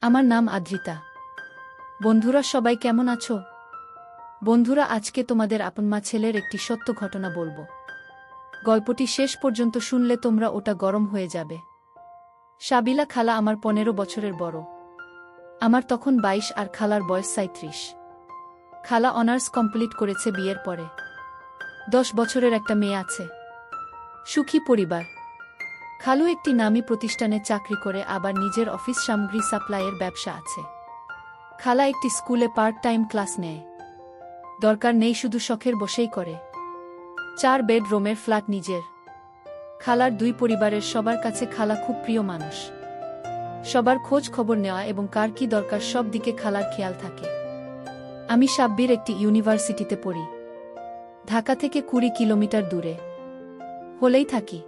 আমার নাম আদ্রিতা। বন্ধুরা সবাই কেমন আছো? বন্ধুরা, আজকে তোমাদের আপনমা ছেলের একটি সত্য ঘটনা বলবো। গল্পটি শেষ পর্যন্ত শুনলে তোমরা ওটা গরম হয়ে যাবে। সাবিলা খালা আমার 15 বছরের বড়। আমার তখন 22 আর খালার বয়স 37। খালা অনার্স কমপ্লিট করেছে বিয়ের পরে। 10 বছরের একটা মেয়ে আছে। সুখী পরিবার। খালু একটি নামী প্রতিষ্ঠানে চাকরি করে, আবার নিজের অফিস সামগ্রী সাপ্লাইয়ের ব্যবসা আছে। খালা একটি স্কুলে পার্ট টাইম ক্লাস নেয়। দরকার নেই, শুধু শখের বসেই করে। 4 বেডরুমের ফ্ল্যাট নিজের। খালার 2 পরিবারের সবার কাছে খালা খুব প্রিয় মানুষ। সবার খোঁজ খবর নেওয়া এবং কার কি দরকার সব দিকে খালার খেয়াল থাকে। আমি সাব্বির একটি ইউনিভার্সিটিতে পড়ি। ঢাকা থেকে 20 কিলোমিটার দূরে। হলেই থাকি।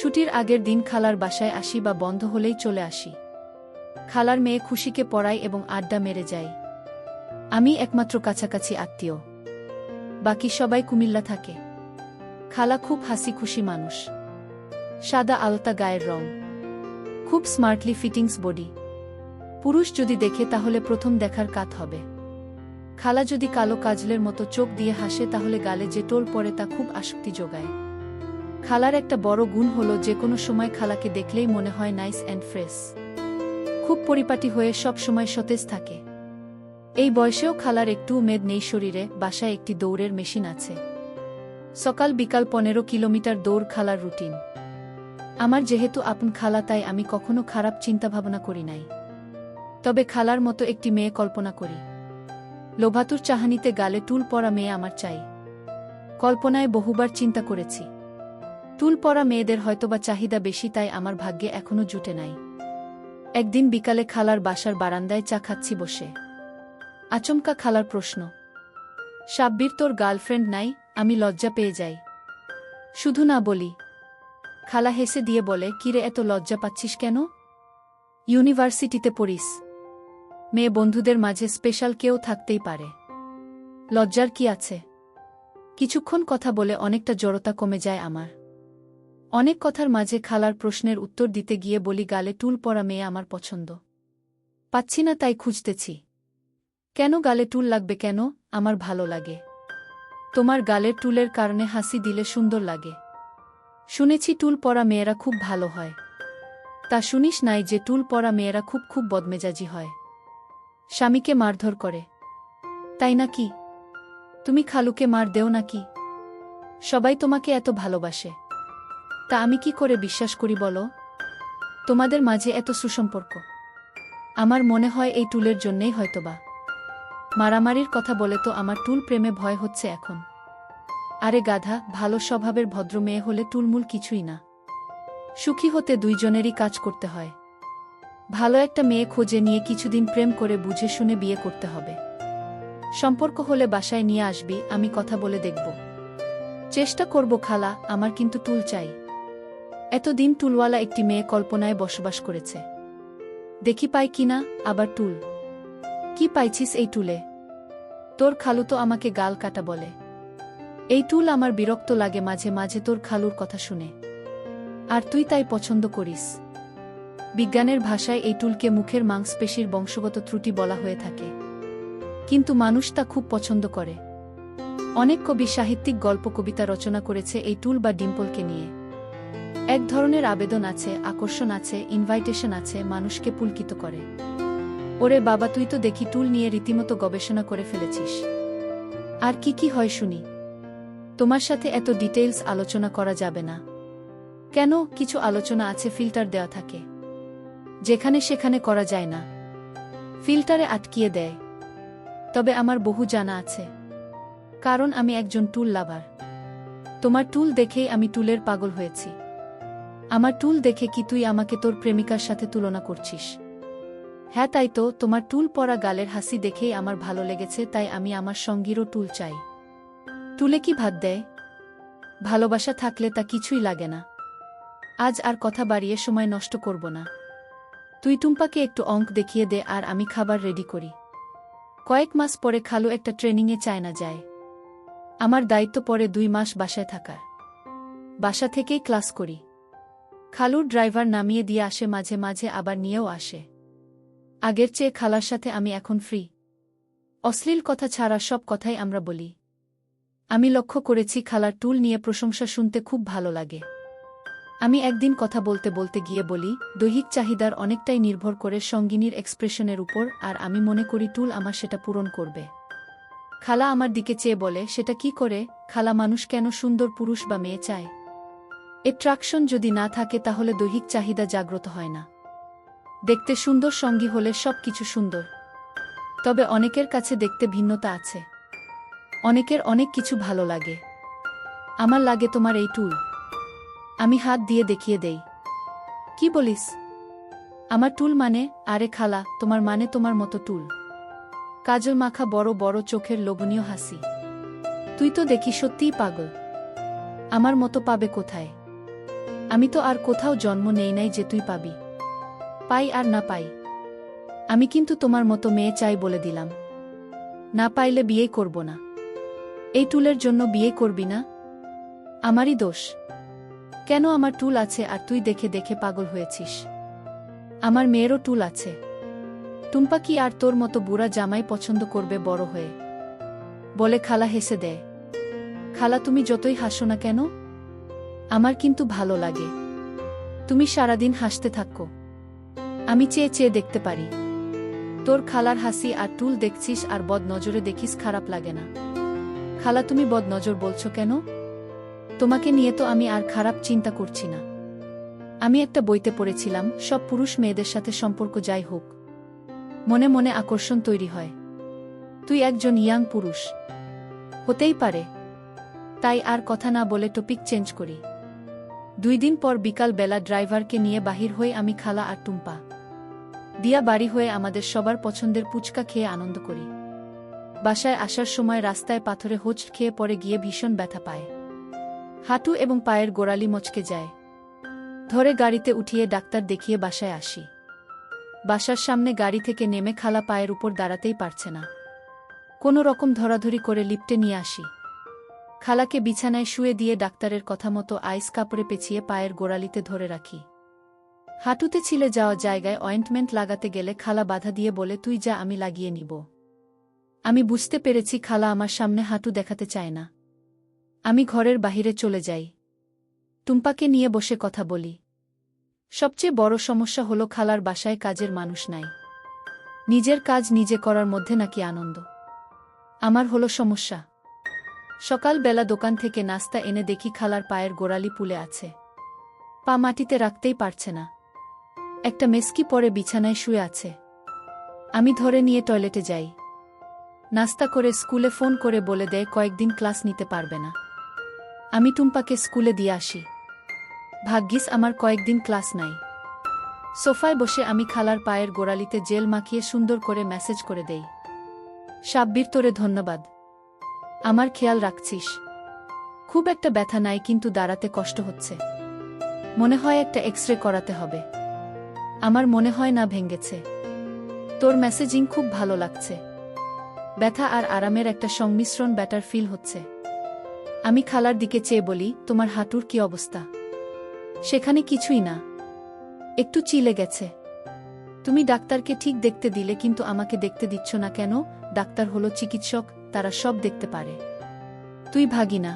ছুটির আগের দিন খালার বাসায় আসি বা বন্ধ হলেই চলে আসি। খালার মেয়ে খুশিকে পড়াই এবং আড্ডা মেরে যাই। আমি একমাত্র কাছাকাছি আত্মীয়। বাকি সবাই কুমিল্লা থাকে। খালা খুব হাসি খুশি মানুষ। সাদা আলতা গায়ের রং। খুব স্মার্টলি ফিটিংস বডি। পুরুষ যদি দেখে তাহলে প্রথম দেখার কাত হবে। খালা যদি কালো কাজলের মতো চোখ দিয়ে হাসে তাহলে গালে যে টোল পড়ে তা খুব আসক্তি যোগায়। খালার একটা বড় গুণ হলো যে কোনো সময় খালাকে দেখলেই মনে হয় নাইস অ্যান্ড ফ্রেশ। খুব পরিপাটি হয়ে সব সময় সতেজ থাকে। এই বয়সেও খালার একটু মেদ নেই শরীরে। বাসায় একটি দৌড়ের মেশিন আছে। সকাল বিকাল 15 কিলোমিটার দৌড় খালার রুটিন। আমার যেহেতু আপন খালা, তাই আমি কখনো খারাপ চিন্তাভাবনা করি নাই। তবে খালার মতো একটি মেয়ে কল্পনা করি। লোভাতুর চাহানিতে গালে টুল পরা মেয়ে আমার চাই। কল্পনায় বহুবার চিন্তা করেছি। টুল পরা মেয়েদের হয়তোবা চাহিদা বেশি, তাই আমার ভাগ্যে এখনো জুটে নাই। একদিন বিকালে খালার বাসার বারান্দায় চা খাচ্ছি বসে। আচমকা খালার প্রশ্ন, সাব্বির, তোর গার্লফ্রেন্ড নাই? আমি লজ্জা পেয়ে যাই। শুধু না বলি। খালা হেসে দিয়ে বলে, কিরে এত লজ্জা পাচ্ছিস কেন? ইউনিভার্সিটিতে পড়িস। মেয়ে বন্ধুদের মাঝে স্পেশাল কেউ থাকতেই পারে। লজ্জার কি আছে? কিছুক্ষণ কথা বলে অনেকটা জড়তা কমে যায় আমার। অনেক কথার মাঝে খালার প্রশ্নের উত্তর দিতে গিয়ে বলি, গালে টুল পরা মেয়ে আমার পছন্দ। পাচ্ছি না, তাই খুঁজতেছি। কেন গালে টুল লাগবে কেন? আমার ভালো লাগে। তোমার গালের টুলের কারণে হাসি দিলে সুন্দর লাগে। শুনেছি টুল পরা মেয়েরা খুব ভালো হয়। তা শুনিস নাই যে টুল পরা মেয়েরা খুব খুব বদমেজাজি হয়? স্বামীকে মারধর করে। তাই নাকি? তুমি খালুকে মার দেও নাকি? সবাই তোমাকে এত ভালোবাসে। তা আমি কি করে বিশ্বাস করি বলো? তোমাদের মাঝে এত সুসম্পর্ক। আমার মনে হয় এই টুলের জন্যেই হয়তোবা। মারামারির কথা বলে তো আমার টুল প্রেমে ভয় হচ্ছে এখন। আরে গাধা, ভালো স্বভাবের ভদ্র মেয়ে হলে টুলমুল কিছুই না। সুখী হতে দুইজনেরই কাজ করতে হয়। ভালো একটা মেয়ে খোঁজে নিয়ে কিছুদিন প্রেম করে বুঝে শুনে বিয়ে করতে হবে। সম্পর্ক হলে বাসায় নিয়ে আসবি, আমি কথা বলে দেখব। চেষ্টা করব খালা, আমার কিন্তু টুল চাই। এতদিন টুলওয়ালা একটি মেয়ে কল্পনায় বসবাস করেছে। দেখি পাই কিনা। আবার টুল? কি পাইছিস এই টুলে? তোর খালু তো আমাকে গাল কাটা বলে। এই টুল আমার বিরক্ত লাগে মাঝে মাঝে তোর খালুর কথা শুনে। আর তুই তাই পছন্দ করিস। বিজ্ঞানের ভাষায় এই টুলকে মুখের মাংসপেশির বংশগত ত্রুটি বলা হয়ে থাকে। কিন্তু মানুষ তা খুব পছন্দ করে। অনেক কবি সাহিত্যিক গল্প কবিতা রচনা করেছে এই টুল বা ডিম্পলকে নিয়ে। এক ধরনের আবেদন আছে, আকর্ষণ আছে, ইনভাইটেশন আছে, মানুষকে পুলকিত করে। ওরে বাবা, তুই তো দেখি টুল নিয়ে রীতিমতো গবেষণা করে ফেলেছিস। আর কি কি হয় শুনি? তোমার সাথে এত ডিটেইলস আলোচনা করা যাবে না। কেন? কিছু আলোচনা আছে ফিল্টার দেওয়া থাকে। যেখানে সেখানে করা যায় না। ফিল্টারে আটকিয়ে দেয়। তবে আমার বহু জানা আছে। কারণ আমি একজন টুল লাভার। তোমার টুল দেখেই আমি টুলের পাগল হয়েছি। আমার টুল দেখে কি তুই আমাকে তোর প্রেমিকার সাথে তুলনা করছিস? হ্যাঁ তাই তো, তোমার টুল পরা গালের হাসি দেখেই আমার ভালো লেগেছে, তাই আমি আমার সঙ্গীরও টুল চাই। টুলে কি ভাত দেয়? ভালোবাসা থাকলে তা কিছুই লাগে না। আজ আর কথা বাড়িয়ে সময় নষ্ট করব না। তুই টুম্পাকে একটু অঙ্ক দেখিয়ে দে আর আমি খাবার রেডি করি। কয়েক মাস পরে খালু একটা ট্রেনিংয়ে চায়না যায়। আমার দায়িত্ব পড়ে 2 মাস বাসায় থাকার। বাসা থেকেই ক্লাস করি। খালুর ড্রাইভার নামিয়ে দিয়ে আসে মাঝে মাঝে, আবার নিয়েও আসে। আগের চেয়ে খালার সাথে আমি এখন ফ্রি। অশ্লীল কথা ছাড়া সব কথাই আমরা বলি। আমি লক্ষ্য করেছি খালার টুল নিয়ে প্রশংসা শুনতে খুব ভালো লাগে। আমি একদিন কথা বলতে বলতে গিয়ে বলি, দৈহিক চাহিদার অনেকটাই নির্ভর করে সঙ্গিনীর এক্সপ্রেশনের উপর, আর আমি মনে করি টুল আমার সেটা পূরণ করবে। খালা আমার দিকে চেয়ে বলে, সেটা কি করে? খালা, মানুষ কেন সুন্দর পুরুষ বা মেয়ে চায়? অ্যাট্রাকশন যদি না থাকে তাহলে দৈহিক চাহিদা জাগ্রত হয় না। দেখতে সুন্দর সঙ্গী হলে সব কিছু সুন্দর। তবে অনেকের কাছে দেখতে ভিন্নতা আছে। অনেকের অনেক কিছু ভালো লাগে। আমার লাগে তোমার এই টুল। আমি হাত দিয়ে দেখিয়ে দেই। কি বলিস? আমার টুল মানে? আরে খালা, তোমার মানে তোমার মতো টুল। কাজল মাখা বড় বড় চোখের লোভনীয় হাসি। তুই তো দেখি সত্যিই পাগল। আমার মতো পাবে কোথায়? আমি তো আর কোথাও জন্ম নেই নাই যে তুই পাবি। পাই আর না পাই, আমি কিন্তু তোমার মতো মেয়ে চাই বলে দিলাম। না পাইলে বিয়ে করব না। এই টুলের জন্য বিয়ে করবি না? আমারই দোষ। কেন? আমার টুল আছে আর তুই দেখে দেখে পাগল হয়েছিস। আমার মেয়েরও টুল আছে। টুম্পা কি আর তোর মতো বুড়া জামাই পছন্দ করবে বড় হয়ে? বলে খালা হেসে দেয়। খালা, তুমি যতই হাসো না কেন, আমার কিন্তু ভালো লাগে। তুমি সারাদিন হাসতে থাকো, আমি চেয়ে চেয়ে দেখতে পারি। তোর খালার হাসি আর টুল দেখছিস আর বদ নজরে দেখিস, খারাপ লাগে না? খালা, তুমি বদ নজর বলছো কেন? তোমাকে নিয়ে তো আমি আর খারাপ চিন্তা করছি না। আমি একটা বইতে পড়েছিলাম, সব পুরুষ মেয়েদের সাথে সম্পর্ক যাই হোক, মনে মনে আকর্ষণ তৈরি হয়। তুই একজন ইয়াং পুরুষ, হতেই পারে। তাই আর কথা না বলে টপিক চেঞ্জ করি। 2 দিন পর বিকাল বেলা ড্রাইভারকে নিয়ে বাহির হয়ে আমি, খালা আর টুম্পা দিয়া বাড়ি হয়ে আমাদের সবার পছন্দের পুচকা খেয়ে আনন্দ করি। বাসায় আসার সময় রাস্তায় পাথরে হোঁচট খেয়ে পড়ে গিয়ে ভীষণ ব্যথা পায়। হাঁটু এবং পায়ের গোড়ালি মচকে যায়। ধরে গাড়িতে উঠিয়ে ডাক্তার দেখিয়ে বাসায় আসি। বাসার সামনে গাড়ি থেকে নেমে খালা পায়ের উপর দাঁড়াতেই পারছে না। কোনো রকম ধরাধরি করে লিফটে নিয়ে আসি। খালাকে বিছানায় শুয়ে দিয়ে ডাক্তারের কথা মতো আইস কাপড়ে পেঁচিয়ে পায়ের গোড়ালিতে ধরে রাখি। হাঁটুতে ছিলে যাওয়া জায়গায় অয়েন্টমেন্ট লাগাতে গেলে খালা বাধা দিয়ে বলে, তুই যা, আমি লাগিয়ে নিব। আমি বুঝতে পেরেছি খালা আমার সামনে হাঁটু দেখাতে চায় না। আমি ঘরের বাহিরে চলে যাই। টুম্পাকে নিয়ে বসে কথা বলি। সবচেয়ে বড় সমস্যা হলো খালার বাসায় কাজের মানুষ নাই। নিজের কাজ নিজে করার মধ্যে নাকি আনন্দ। আমার হলো সমস্যা। সকালবেলা দোকান থেকে নাস্তা এনে দেখি খালার পায়ের গোড়ালি পুলে আছে। পা মাটিতে রাখতেই পারছে না। একটা মেস্কি পরে বিছানায় শুয়ে আছে। আমি ধরে নিয়ে টয়লেটে যাই। নাস্তা করে স্কুলে ফোন করে বলে দেয় কয়েকদিন ক্লাস নিতে পারবে না। আমি টুম্পাকে স্কুলে দিয়ে আসি। ভাগ্যিস আমার কয়েকদিন ক্লাস নাই। সোফায় বসে আমি খালার পায়ের গোড়ালিতে জেল মাখিয়ে সুন্দর করে মেসেজ করে দেই, সাব্বির, তোরে ধন্যবাদ, আমার খেয়াল রাখছিস। খুব একটা ব্যথা নাই, কিন্তু দাঁড়াতে কষ্ট হচ্ছে। মনে হয় একটা এক্সরে করাতে হবে। আমার মনে হয় না ভেঙেছে। তোর মেসেজিং খুব ভালো লাগছে। ব্যথা আর আরামের একটা সংমিশ্রণ, ব্যাটার ফিল হচ্ছে। আমি খালার দিকে চেয়ে বলি, তোমার হাঁটুর কি অবস্থা? সেখানে কিছুই না, একটু চিলে গেছে। তুমি ডাক্তারকে ঠিক দেখতে দিলে, কিন্তু আমাকে দেখতে দিচ্ছ না কেন? ডাক্তার হলো চিকিৎসক, তারা সব দেখতে পারে। তুই ভাগি না।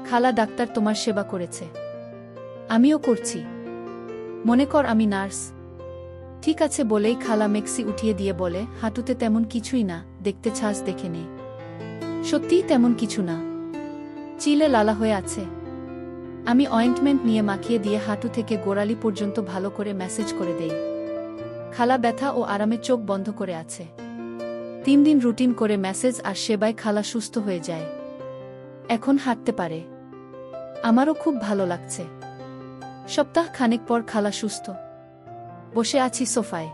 খালা, ডাক্তার তোমার সেবা করেছে, আমিও করছি। মনে কর আমি নার্স। ঠিক আছে বলেই খালা মেক্সি উঠিয়ে দিয়ে বলে, হাঁটুতে তেমন কিছুই না, দেখতে ছাস, দেখে নে। সত্যিই তেমন কিছু না, চিলে লালা হয়ে আছে। আমি অয়েন্টমেন্ট নিয়ে মাখিয়ে দিয়ে হাঁটু থেকে গোড়ালি পর্যন্ত ভালো করে ম্যাসেজ করে দেই। খালা ব্যথা ও আরামে চোখ বন্ধ করে আছে। 3 দিন রুটিন করে ম্যাসেজ আর সেবায় খালা সুস্থ হয়ে যায়। এখন হাঁটতে পারে। আমারও খুব ভালো লাগছে। সপ্তাহ খানেক পর খালা সুস্থ। বসে আছি সোফায়।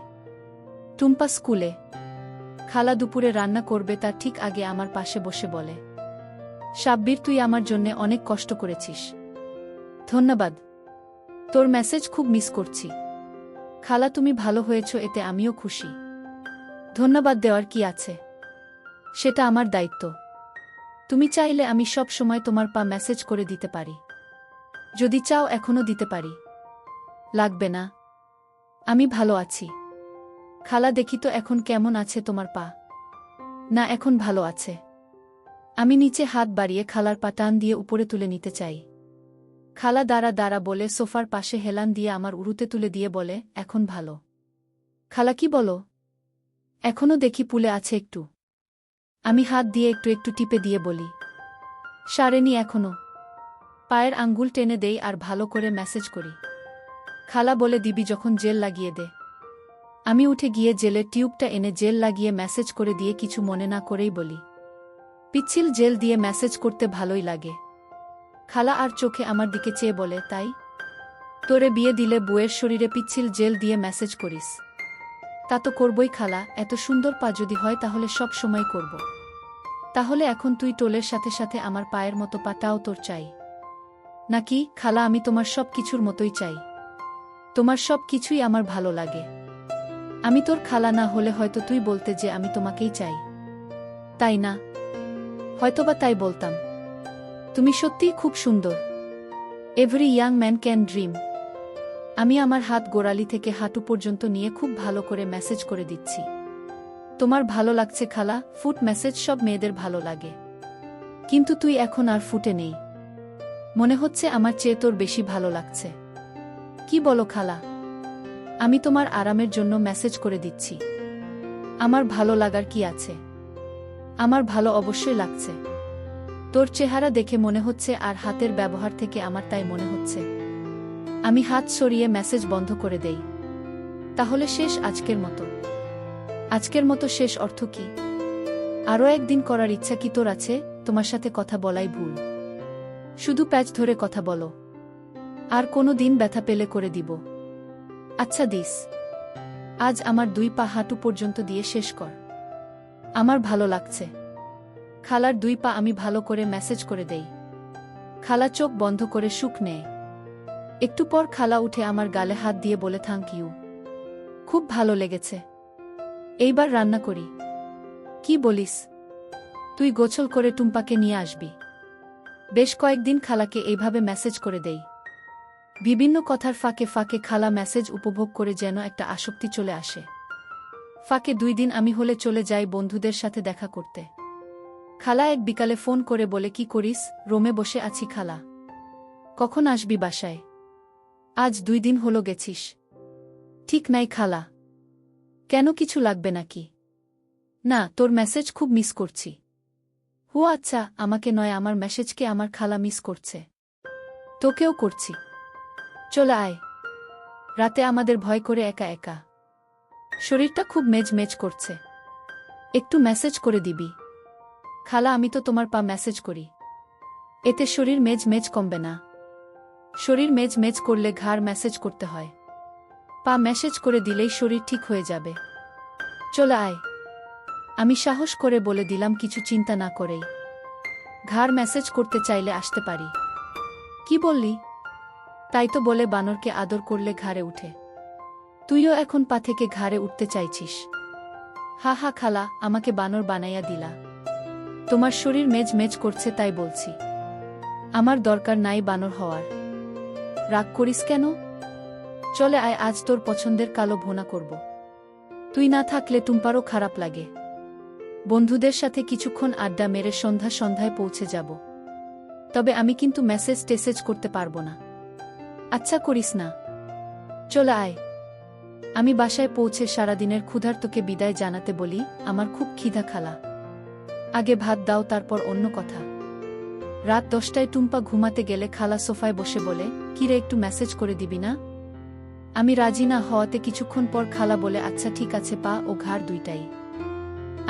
টুম্পা স্কুলে। খালা দুপুরে রান্না করবে তার ঠিক আগে আমার পাশে বসে বলে, সাব্বির, তুই আমার জন্যে অনেক কষ্ট করেছিস। ধন্যবাদ। তোর মেসেজ খুব মিস করছি। খালা, তুমি ভালো হয়েছ, এতে আমিও খুশি। ধন্যবাদ দেওয়ার কি আছে, সেটা আমার দায়িত্ব। তুমি চাইলে আমি সব সময় তোমার পা মেসেজ করে দিতে পারি। যদি চাও এখনো দিতে পারি। লাগবে না, আমি ভালো আছি। খালা দেখি তো এখন কেমন আছে তোমার পা। না এখন ভালো আছে। আমি নিচে হাত বাড়িয়ে খালার পা টান দিয়ে উপরে তুলে নিতে চাই। খালা দাঁড়া দাঁড়া বলে সোফার পাশে হেলান দিয়ে আমার উরুতে তুলে দিয়ে বলে, এখন ভালো। খালা কি বলো? এখনো দেখি পুলে আছে একটু। আমি হাত দিয়ে একটু একটু টিপে দিয়ে বলি, সারেনি এখনো। পায়ের আঙ্গুল টেনে দেই আর ভালো করে ম্যাসেজ করি। খালা বলে, দিবি যখন জেল লাগিয়ে দে। আমি উঠে গিয়ে জেলের টিউবটা এনে জেল লাগিয়ে ম্যাসেজ করে দিয়ে কিছু মনে না করেই বলি, পিচ্ছিল জেল দিয়ে ম্যাসেজ করতে ভালোই লাগে। খালা আর চোখে আমার দিকে চেয়ে বলে, তাই? তোরে বিয়ে দিলে বউয়ের শরীরে পিচ্ছিল জেল দিয়ে ম্যাসেজ করিস? তা তো করবই খালা, এত সুন্দর পা যদি হয় তাহলে সব সময় করব। তাহলে এখন তুই টোলের সাথে সাথে আমার পায়ের মতো পাটাও তোর চাই নাকি? খালা আমি তোমার সব কিছুর মতোই চাই। তোমার সব কিছুই আমার ভালো লাগে। আমি তোর খালা না হলে হয়তো তুই বলতে যে আমি তোমাকেই চাই, তাই না? হয়তোবা তাই বলতাম। তুমি সত্যিই খুব সুন্দর। Every young man can dream. আমি আমার হাত গোড়ালি থেকে হাঁটু পর্যন্ত নিয়ে খুব ভালো করে মেসেজ করে দিচ্ছি। তোমার ভালো লাগছে খালা? ফুট মেসেজ সব মেয়েদের ভালো লাগে, কিন্তু তুই এখন আর ফুটে নেই। মনে হচ্ছে আমার চেয়ে তোর বেশি ভালো লাগছে। কি বলো খালা? আমি তোমার আরামের জন্য মেসেজ করে দিচ্ছি। আমার ভালো লাগার কি আছে? আমার ভালো অবশ্যই লাগছে। তোর চেহারা দেখে মনে হচ্ছে আর হাতের ব্যবহার থেকে আমার তাই মনে হচ্ছে। আমি হাত সরিয়ে মেসেজ বন্ধ করে দেই। তাহলে শেষ আজকের মতো? আজকের মতো শেষ অর্থ কি? আরও একদিন করার ইচ্ছা কি তোর আছে? তোমার সাথে কথা বলাই ভুল। শুধু প্যাচ ধরে কথা বলো। আর কোনো দিন ব্যথা পেলে করে দিব। আচ্ছা দিস। আজ আমার 2 পা হাঁটু পর্যন্ত দিয়ে শেষ কর। আমার ভালো লাগছে। খালার 2 পা আমি ভালো করে মেসেজ করে দেই। খালা চোখ বন্ধ করে সুখ নেয়। একটু পর খালা উঠে আমার গালে হাত দিয়ে বলে, থ্যাংক ইউ, খুব ভালো লেগেছে। এইবার রান্না করি। কি বলিস? তুই গোছল করে টুম্পাকে নিয়ে আসবি। বেশ কয়েকদিন খালাকে এইভাবে মেসেজ করে দেই। বিভিন্ন কথার ফাঁকে ফাঁকে খালা মেসেজ উপভোগ করে যেন একটা আসক্তি চলে আসে। ফাঁকে 2 দিন আমি হলে চলে যাই বন্ধুদের সাথে দেখা করতে। খালা এক বিকালে ফোন করে বলে, কি করিস? রোমে বসে আছি খালা। কখন আসবি বাসায়? আজ 2 দিন হলো গেছিস। ঠিক নাই খালা। কেন, কিছু লাগবে নাকি? না, তোর মেসেজ খুব মিস করছি। ও আচ্ছা, আমাকে নয়, আমার মেসেজকে আমার খালা মিস করছে। তোকেও করছি। চলে আয়। রাতে আমাদের ভয় করে একা একা। শরীরটা খুব মেজ করছে। একটু মেসেজ করে দিবি? খালা আমি তো তোমার পা মেসেজ করি। এতে শরীর মেজ কমবে না। শরীর মেজ করলে ঘাড় মেসেজ করতে হয়। পা মেসেজ করে দিলেই শরীর ঠিক হয়ে যাবে। চলে আয়। আমি সাহস করে বলে দিলাম, কিছু চিন্তা না করেই। ঘাড় মেসেজ করতে চাইলে আসতে পারি। কি বললি? তাই তো বলে বানরকে আদর করলে ঘাড়ে উঠে। তুইও এখন পা থেকে ঘাড়ে উঠতে চাইছিস? হা হা খালা, আমাকে বানর বানাইয়া দিলা। তোমার শরীর মেজ করছে তাই বলছি। আমার দরকার নাই বানর হওয়ার। রাগ করিস কেন? চলে আয়, আজ তোর পছন্দের কালো ভুনা করব। তুই না থাকলে টুম্পারও খারাপ লাগে। বন্ধুদের সাথে কিছুক্ষণ আড্ডা মেরে সন্ধ্যায় পৌঁছে যাব। তবে আমি কিন্তু মেসেজ টেসেজ করতে পারবো না। আচ্ছা করিস না। চলে আয়। আমি বাসায় পৌঁছে সারাদিনের ক্ষুধার্তকে বিদায় জানাতে বলি, আমার খুব খিদা খালা। আগে ভাত দাও, তারপর অন্য কথা। রাত 10টায় টুম্পা ঘুমাতে গেলে খালা সোফায় বসে বলে, কিরে একটু মেসেজ করে দিবি না? আমি রাজি না হওয়াতে কিছুক্ষণ পর খালা বলে, আচ্ছা ঠিক আছে, পা ও ঘাড় 2টাই।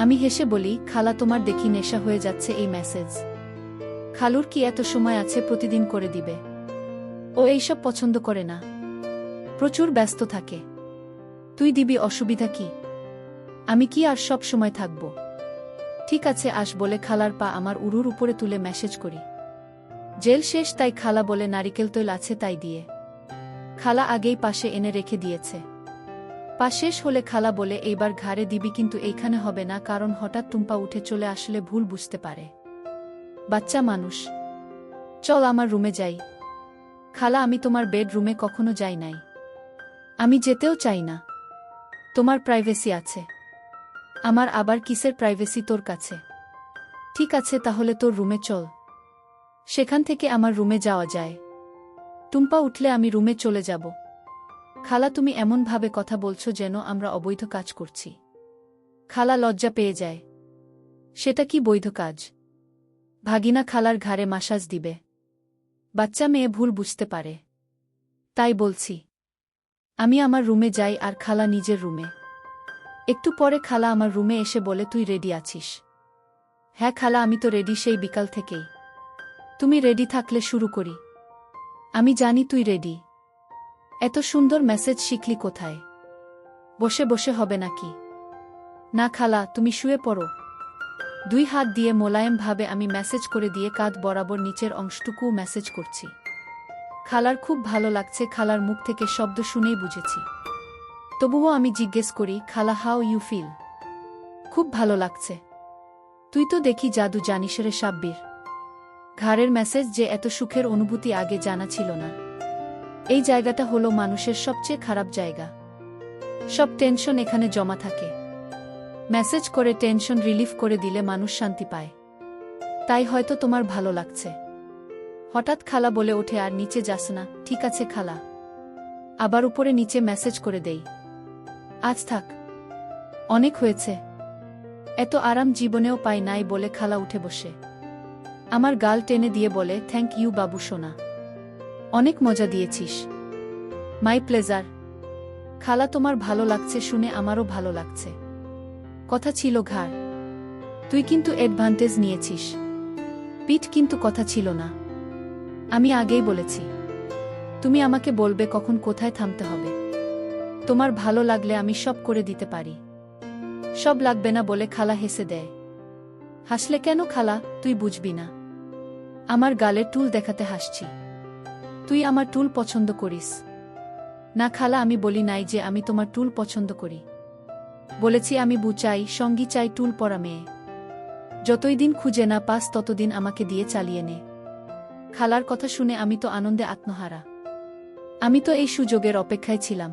আমি হেসে বলি, খালা তোমার দেখি নেশা হয়ে যাচ্ছে এই মেসেজ। খালুর কি এত সময় আছে প্রতিদিন করে দিবে? ও এইসব পছন্দ করে না, প্রচুর ব্যস্ত থাকে। তুই দিবি, অসুবিধা কি? আমি কি আর সব সময় থাকব? ঠিক আছে আস বলে খালার পা আমার উরুর উপরে তুলে মেসেজ করি। জেল শেষ তাই খালা বলে নারিকেল তৈল আছে তাই দিয়ে। খালা আগেই পাশে এনে রেখে দিয়েছে। পা শেষ হলে খালা বলে, এইবার ঘাড়ে দিবি, কিন্তু এইখানে হবে না, কারণ হঠাৎ টুম্পা উঠে চলে আসলে ভুল বুঝতে পারে। বাচ্চা মানুষ। চল আমার রুমে যাই। খালা আমি তোমার বেডরুমে কখনো যাই নাই। আমি যেতেও চাই না। তোমার প্রাইভেসি আছে। আমার আবার কিসের প্রাইভেসি তোর কাছে? ঠিক আছে, তাহলে তোর রুমে চল। সেখান থেকে আমার রুমে যাওয়া যায়। টুম্পা উঠলে আমি রুমে চলে যাব। খালা, তুমি এমনভাবে কথা বলছো যেন আমরা অবৈধ কাজ করছি। খালা লজ্জা পেয়ে যায়। সেটা কি বৈধ কাজ? ভাগিনা খালার ঘাড়ে মাসাজ দিবে। বাচ্চা মেয়ে ভুল বুঝতে পারে। তাই বলছি। আমি আমার রুমে যাই আর খালা নিজের রুমে। একটু পরে খালা আমার রুমে এসে বলে, তুই রেডি আছিস? হ্যাঁ খালা, আমি তো রেডি সেই বিকাল থেকেই। তুমি রেডি থাকলে শুরু করি। আমি জানি তুই রেডি। এত সুন্দর মেসেজ শিখলি কোথায়? বসে বসে হবে নাকি? না খালা, তুমি শুয়ে পড়ো। 2 হাত দিয়ে মোলায়েমভাবে আমি মেসেজ করে দিয়ে কাঁধ বরাবর নিচের অংশটুকুও মেসেজ করছি। খালার খুব ভালো লাগছে। খালার মুখ থেকে শব্দ শুনেই বুঝেছি। তবুও আমি জিজ্ঞেস করি, খালা, হাউ ইউ ফিল? খুব ভালো লাগছে। তুই তো দেখি জাদু জানিস রে সাব্বির। ঘাড়ের মেসেজ যে এত সুখের অনুভূতি আগে জানা ছিল না। এই জায়গাটা হলো মানুষের সবচেয়ে খারাপ জায়গা। সব টেনশন এখানে জমা থাকে। মেসেজ করে টেনশন রিলিফ করে দিলে মানুষ শান্তি পায়। তাই হয়তো তোমার ভালো লাগছে। হঠাৎ খালা বলে ওঠে, আর নিচে যাস না? ঠিক আছে খালা। আবার উপরে নিচে মেসেজ করে দেই। আজ থাক, অনেক হয়েছে। এত আরাম জীবনেও পাই নাই বলে খালা উঠে বসে আমার গাল টেনে দিয়ে বলে, থ্যাংক ইউ বাবু সোনা। অনেক মজা দিয়েছিস। My pleasure. খালা, তোমার ভালো লাগছে শুনে আমারও ভালো লাগছে। কথা ছিল ঘাড়। তুই কিন্তু অ্যাডভান্টেজ নিয়েছিস। পিঠ কিন্তু কথা ছিল না। আমি আগেই বলেছি। তুমি আমাকে বলবে কখন কোথায় থামতে হবে। তোমার ভালো লাগলে আমি সব করে দিতে পারি। সব লাগবে না বলে খালা হেসে দেয়। হাসলে কেন খালা? তুই বুঝবি না। আমার গালে টুল দেখাতে হাসছি। তুই আমার টুল পছন্দ করিস? না খালা, আমি বলি নাই যে আমি তোমার টুল পছন্দ করি। বলেছি আমি বউ চাই, সঙ্গী চাই, টুল পরা মেয়ে। যতই দিন খুঁজে না পাস ততদিন আমাকে দিয়ে চালিয়ে নে। খালার কথা শুনে আমি তো আনন্দে আত্মহারা। আমি তো এই সুযোগের অপেক্ষায় ছিলাম।